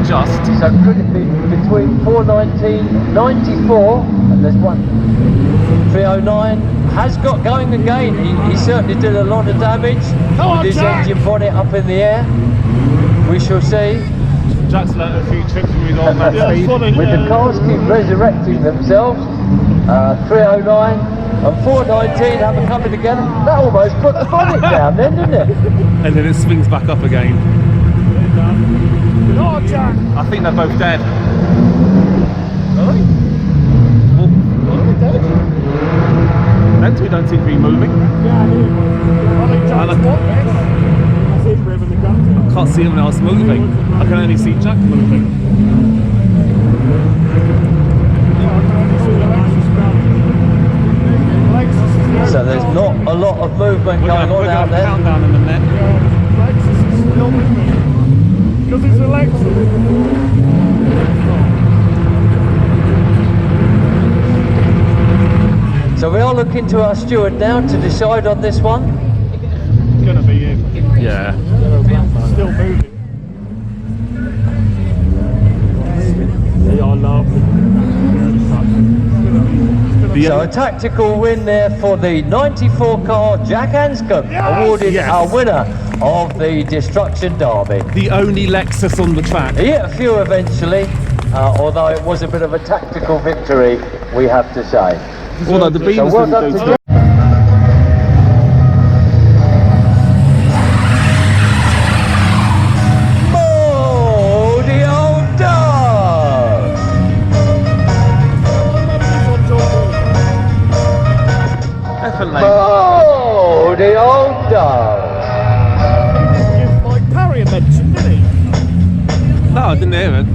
Just. So could it be between 419, 94, and there's one 309 has got going again. He certainly did a lot of damage with his engine bonnet up in the air. We shall see. Jack's learned a few tricks with his old man speed. With the cars keep resurrecting themselves, 309 and 419 have a coming together. That almost put the bonnet down then, didn't it? And then it swings back up again. Oh, Jack! I think they're both dead. Really? Them two don't seem to be moving. Yeah, I think Jack's what next? I think we're in the gun. I can't see anyone else moving. I can only see Jack moving. So there's not a lot of movement going on out there. Countdown in a minute. Lexus is still moving. Because it's a Lexus. So we are looking to our steward now to decide on this one. It's going to be him. Yeah. Still moving. They are lovely. So a tactical win there for the 94 car Jack Anscombe, awarded our winner of the Destruction Derby. The only Lexus on the track. He hit a few eventually, although it was a bit of a tactical victory, we have to say. Although the beams So well didn't done do to too. Jack. Mouldy old dog! Definitely. Mouldy old dog! Mike Parry mentioned, didn't he? No, I didn't hear it.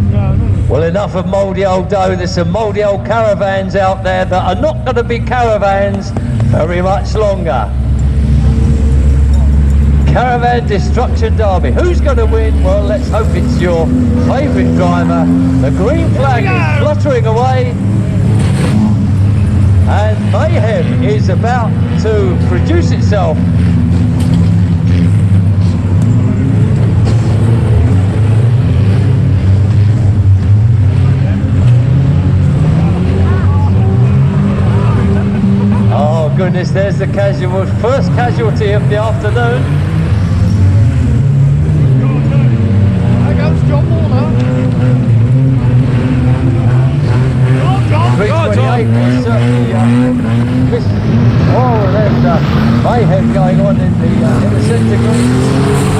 Well, enough of mouldy old dough. There's some mouldy old caravans out there that are not going to be caravans very much longer. Caravan Destruction Derby. Who's going to win? Well, let's hope it's your favourite driver. The green flag is fluttering away. And mayhem is about to produce itself. Oh goodness, there's the first casualty of the afternoon. There goes John Warner. 328 was certainly missed. Oh, there's mayhem going on in the centre group,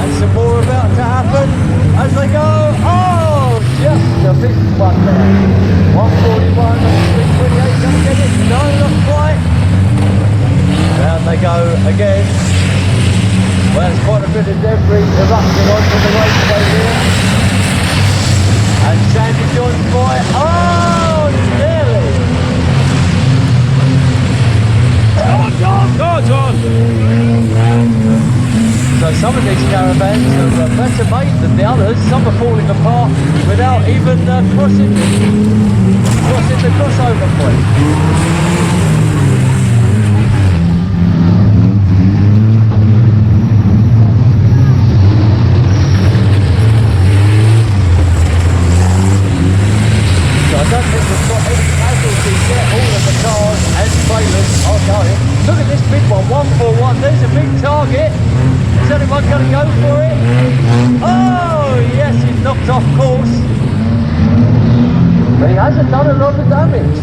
and some more about to happen as they go. Oh, just a bit one there. 141 and 328 don't get it. No, not quite. Down they go again. Well, there's quite a bit of debris erupting onto the raceway here. And Sandy John's boy. Oh, nearly. Go, John! So some of these caravans are better made than the others. Some are falling apart without even crossing the crossover point. So I don't think we've got any casualties yet. All of the cars and trailers are going. Look at this big one, 141. There's a big target. Is anyone going to go for it? Oh, yes, he's knocked off course. But he hasn't done a lot of damage.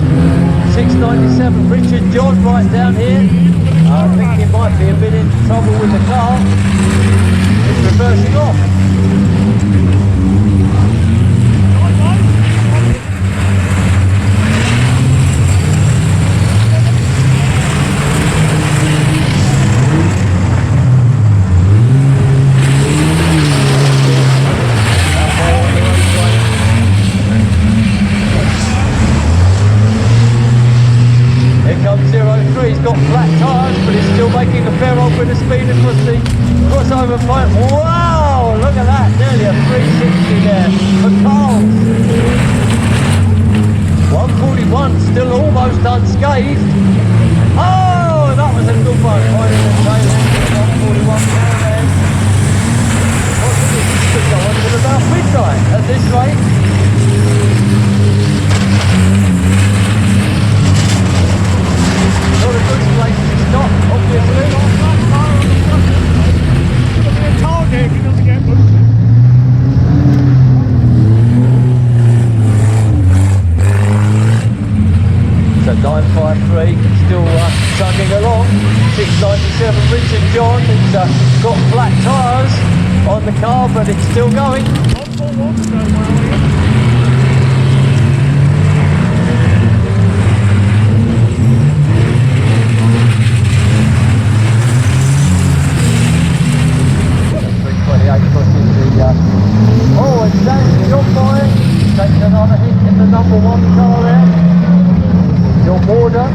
697, Richard John right down here. I think he might be a bit in trouble with the car. It's reversing off. He's got flat tyres, but he's still making a fair old bit of speed across the crossover point. Wow, look at that, nearly a 360 there for Carl. 141, still almost unscathed. Oh, that was a good one. 141 Caravan. What's this? This could go on till about midnight at this rate. Not a good place to stop, obviously. It'll be a target if he doesn't get them. So 953 still chugging along. 697 Richard John. He's got flat tyres on the car, but it's still going. 141's going well here. Oh, and Dan's John Boy taking another hit in the number one car there. John Border.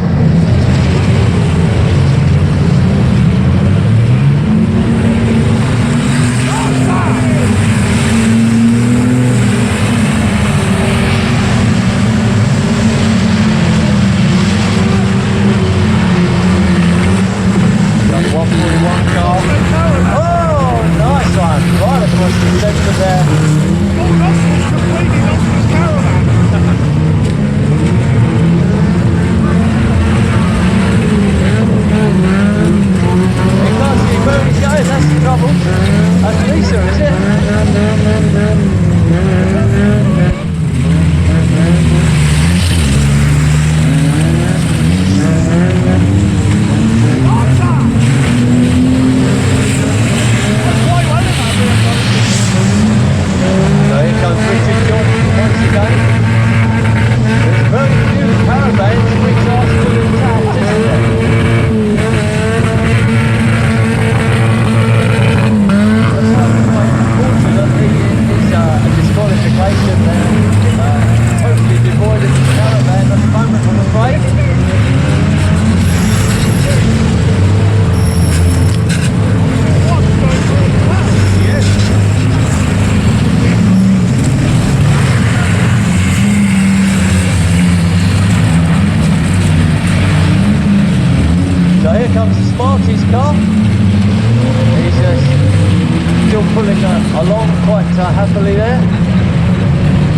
Along quite happily there.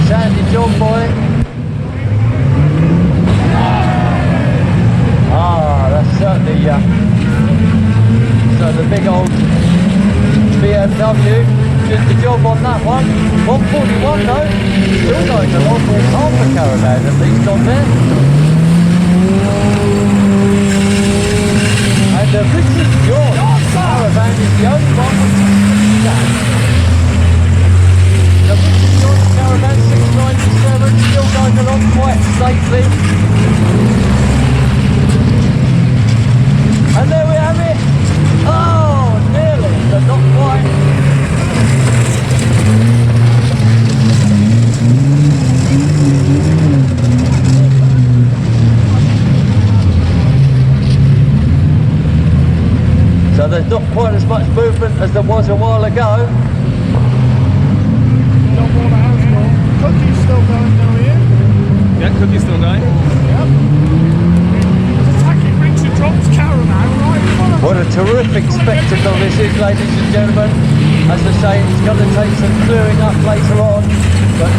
Sandy John Boy. Ah, that's certainly so the big old BMW did the job on that one. 141 though, still going along with half a Caravan at least on there. And Richard John Caravan is the only one with that. The Richard John Caravan 697 still going along quite safely. And there we have it. Oh, nearly, but not quite. So there's not quite as much movement as there was a while ago. eh? Yep. Attacking Richard John's Caravan right in front of What a terrific spectacle this is, ladies and gentlemen. As I say, it's going to take some clearing up later on, but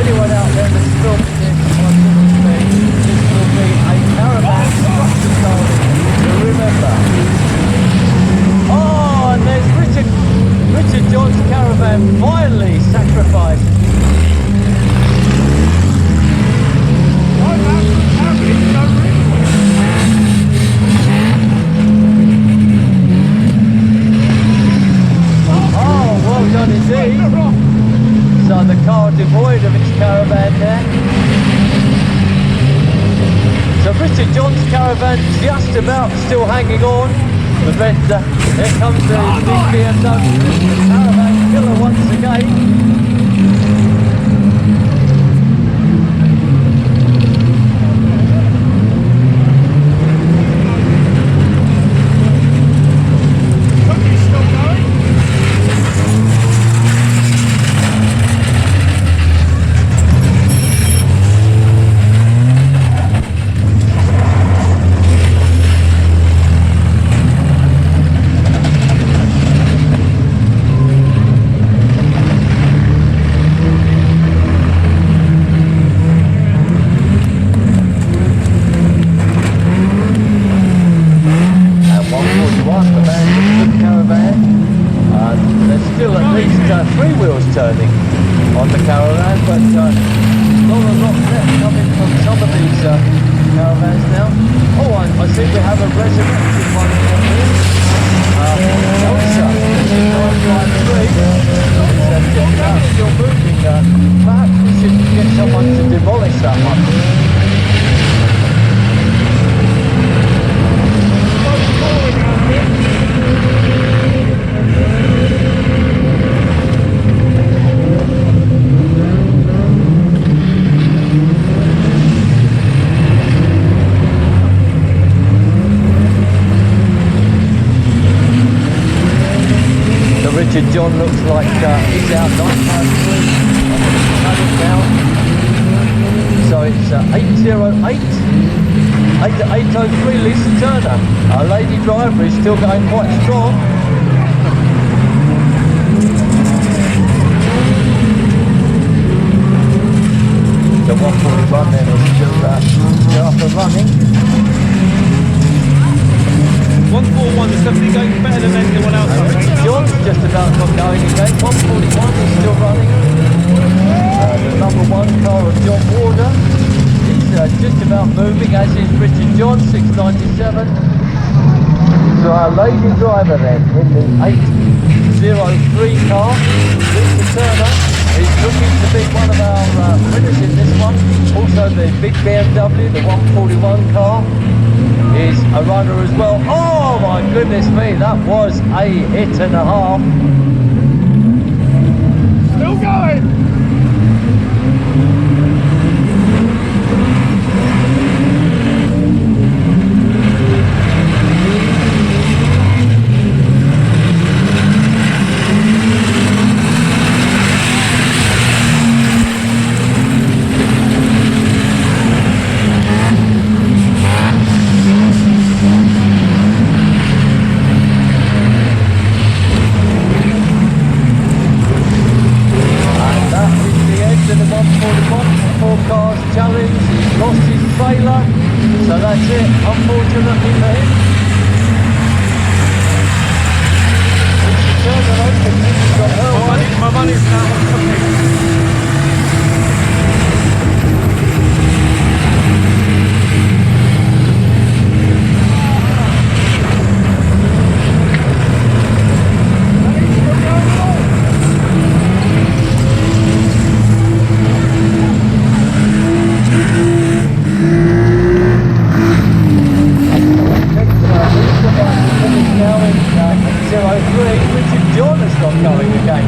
anyone out there that's filming this, this will be a Caravan structure style to remember. Oh, and there's Richard John's Caravan finally sacrificed. Oh, well done indeed. So the car devoid of its Caravan there. So Richard John's Caravan just about still hanging on. But then here comes the big BMW, the Caravan killer once again. Three wheels turning on the Caravan, but not a lot left coming from some of these Caravans now. Oh, I see we have a resurrected one here. Elsa, this is 953. It's just about still moving. Perhaps we should get someone to demolish that one. Richard John looks like he's out 953. Now. So it's 808, 803 Lisa Turner. Our lady driver is still going quite strong. The 141 then is still up and running. 141 is definitely going better than anyone else. Richard John's just about got going again. 141 is still running. The number one car of John Warder. He's just about moving, as is Richard John, 697. So our lady driver then, in the 803 car, Lisa Turner, is looking to be one of our winners in this one. Also the big BMW, the 141 car, is a runner as well. Oh my goodness me, that was a hit and a half. Still going. So that's it, unfortunately for him. My money's now cooking. Richard John has got going again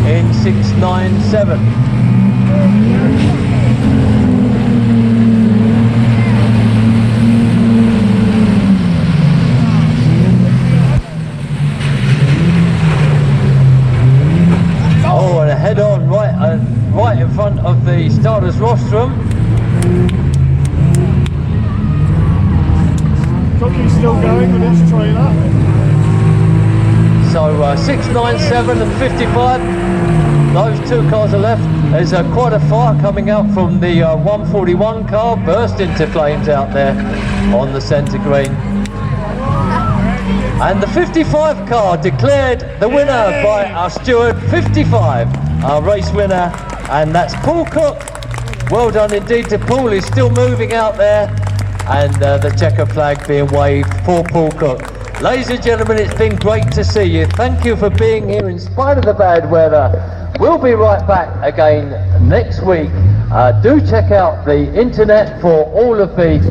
in 697. Oh, and a head on right in front of the starter's rostrum. Cookie's still going with his trailer. So 697 and 55, those two cars are left. There's quite a fire coming out from the 141 car, burst into flames out there on the centre green. And the 55 car declared the winner by our steward, 55, our race winner, and that's Paul Cook. Well done indeed to Paul, he's still moving out there, and the checker flag being waved for Paul Cook. Ladies and gentlemen, it's been great to see you. Thank you for being here in spite of the bad weather. We'll be right back again next week. Do check out the internet for all of the